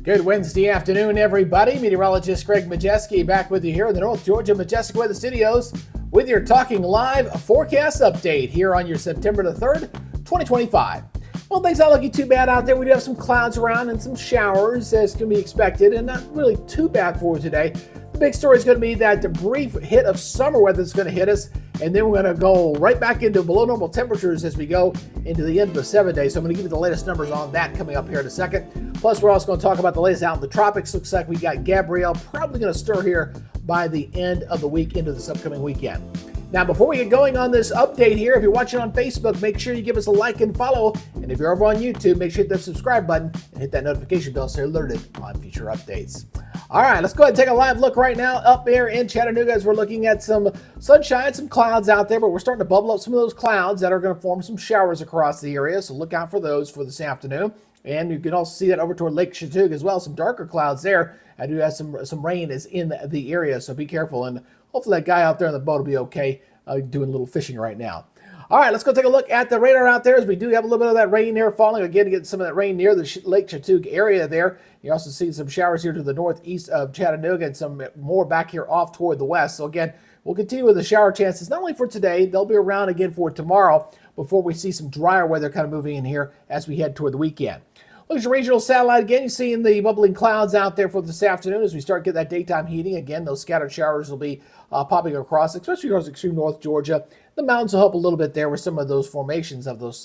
Good Wednesday afternoon, everybody. Meteorologist Greg Majeski back with you here in the North Georgia Majestic Weather Studios with your Talking Live forecast update here on your September the 3rd, 2025. Well, things not looking too bad out there. We do have some clouds around and some showers as can be expected, and not really too bad for today. The big story is going to be that the brief hit of summer weather is going to hit us, and then we're going to go right back into below normal temperatures as we go into the end of the 7 days. So I'm going to give you the latest numbers on that coming up here in a second. Plus, we're also going to talk about the latest out in the tropics. Looks like we got Gabrielle probably going to stir here by the end of the week into this upcoming weekend. Now, before we get going on this update here, if you're watching on Facebook, make sure you give us a like and follow. And if you're over on YouTube, make sure you hit that subscribe button and hit that notification bell so you're alerted on future updates. All right, let's go ahead and take a live look right now up there in Chattanooga as we're looking at some sunshine, some clouds out there, but we're starting to bubble up some of those clouds that are going to form some showers across the area. So look out for those for this afternoon. And you can also see that over toward Lake Chattanooga as well, some darker clouds there. I do have some rain is in the area, so be careful. And hopefully that guy out there in the boat will be okay doing a little fishing right now. All right, let's go take a look at the radar out there as we do have a little bit of that rain there falling. Again, get some of that rain near the Lake Chattanooga area there. You also see some showers here to the northeast of Chattanooga and some more back here off toward the west. So again, we'll continue with the shower chances, not only for today, they'll be around again for tomorrow before we see some drier weather kind of moving in here as we head toward the weekend. Look at your regional satellite again. You're seeing the bubbling clouds out there for this afternoon as we start to get that daytime heating. Again, those scattered showers will be popping across, especially across extreme North Georgia. The mountains will help a little bit there with some of those formations of those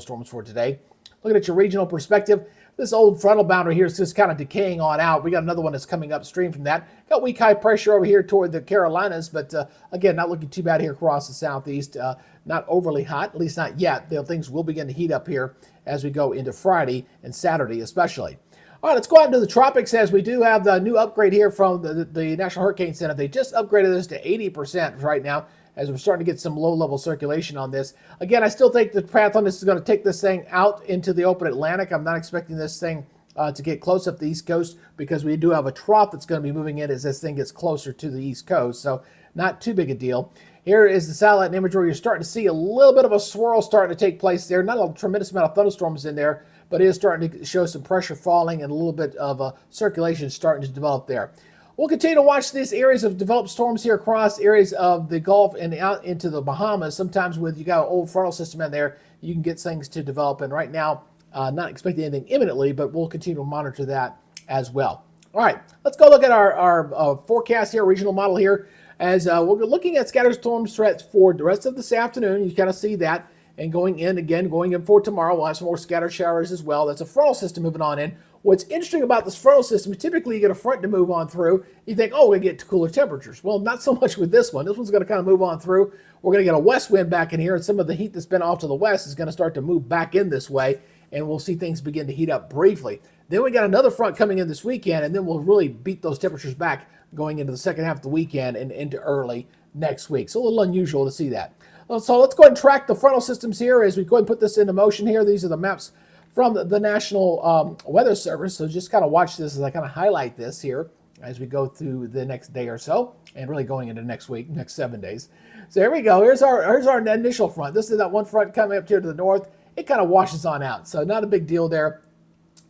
storms for today. Looking at your regional perspective, this old frontal boundary here is just kind of decaying on out. We got another one that's coming upstream from that. Got weak high pressure over here toward the Carolinas, but again, not looking too bad here across the southeast. Not overly hot, at least not yet. Things will begin to heat up here as we go into Friday and Saturday especially. All right, let's go out into the tropics as we do have the new upgrade here from the National Hurricane Center. They just upgraded this to 80% right now as we're starting to get some low-level circulation on this. Again, I still think the path on this is going to take this thing out into the open Atlantic. I'm not expecting this thing to get close up the East Coast because we do have a trough that's going to be moving in as this thing gets closer to the East Coast. So not too big a deal. Here is the satellite imagery. You're starting to see a little bit of a swirl starting to take place there. Not a tremendous amount of thunderstorms in there, but it is starting to show some pressure falling and a little bit of a circulation starting to develop there. We'll continue to watch these areas of developed storms here across areas of the Gulf and out into the Bahamas. Sometimes with you got an old frontal system in there, you can get things to develop. And right now, not expecting anything imminently, but we'll continue to monitor that as well. All right, let's go look at our forecast here, regional model here. As we're looking at scattered storm threats for the rest of this afternoon. You kind of see that. And going in for tomorrow, we'll have some more scattered showers as well. That's a frontal system moving on in. What's interesting about this frontal system, typically you get a front to move on through. You think, oh, we're going to get to cooler temperatures. Well, not so much with this one. This one's going to kind of move on through. We're going to get a west wind back in here, and some of the heat that's been off to the west is going to start to move back in this way, and we'll see things begin to heat up briefly. Then we got another front coming in this weekend, and then we'll really beat those temperatures back going into the second half of the weekend and into early next week. So a little unusual to see that. So let's go ahead and track the frontal systems here as we go ahead and put this into motion here. These are the maps from the National Weather Service. So just kind of watch this as I kind of highlight this here as we go through the next day or so and really going into next week, next 7 days. So here we go. Here's our initial front. This is that one front coming up here to the north. It kind of washes on out. So not a big deal there.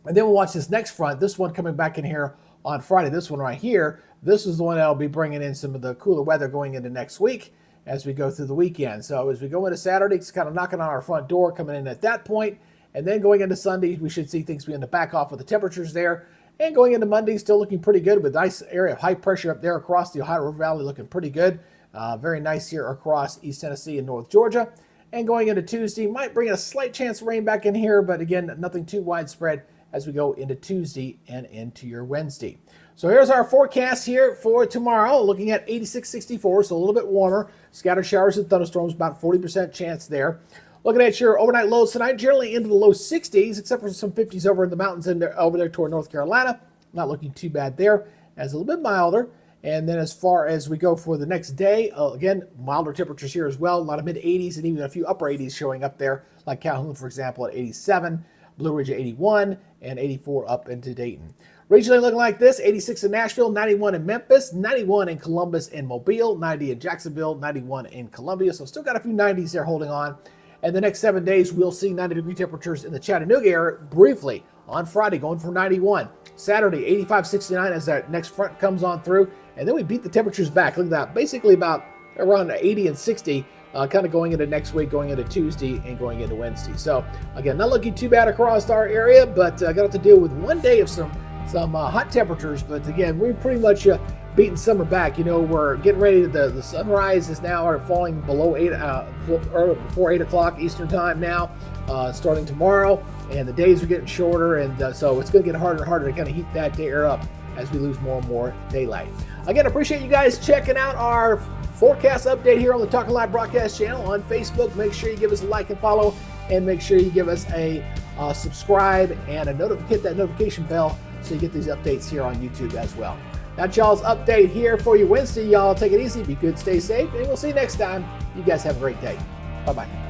And then we'll watch this next front, this one coming back in here on Friday, this one right here. This is the one that'll be bringing in some of the cooler weather going into next week as we go through the weekend. So as we go into Saturday, it's kind of knocking on our front door coming in at that point. And then going into Sunday, we should see things begin to back off with the temperatures there. And going into Monday, still looking pretty good with a nice area of high pressure up there across the Ohio River Valley, looking pretty good. Very nice here across East Tennessee and North Georgia. And going into Tuesday, might bring a slight chance of rain back in here, but again, nothing too widespread as we go into Tuesday and into your Wednesday. So here's our forecast here for tomorrow, looking at 86-64, so a little bit warmer. Scattered showers and thunderstorms, about 40% chance there. Looking at your overnight lows tonight, generally into the low 60s, except for some 50s over in the mountains and over there toward North Carolina. Not looking too bad there, as a little bit milder. And then as far as we go for the next day, again, milder temperatures here as well. A lot of mid-80s and even a few upper 80s showing up there, like Calhoun, for example, at 87, Blue Ridge at 81, and 84 up into Dayton. Regionally looking like this: 86 in Nashville, 91 in Memphis, 91 in Columbus and Mobile, 90 in Jacksonville, 91 in Columbia. So still got a few 90s there holding on. And the next 7 days, we'll see 90-degree temperatures in the Chattanooga area briefly. On Friday, going from 91. Saturday, 85, 69 as that next front comes on through. And then we beat the temperatures back. Look at that. Basically about around 80 and 60, kind of going into next week, going into Tuesday, and going into Wednesday. So, again, not looking too bad across our area, but got to deal with 1 day of some hot temperatures. But, again, we've pretty much beaten summer back. You know, we're getting ready. The sunrise is now falling below 8, or before 8 o'clock Eastern time now, starting tomorrow. And the days are getting shorter, and so it's going to get harder and harder to kind of heat that air up as we lose more and more daylight. Again, appreciate you guys checking out our forecast update here on the Talking Live broadcast channel on Facebook. Make sure you give us a like and follow, and make sure you give us a subscribe and hit that notification bell so you get these updates here on YouTube as well. That's y'all's update here for you Wednesday. Y'all take it easy, be good, stay safe, and we'll see you next time. You guys have a great day. Bye-bye.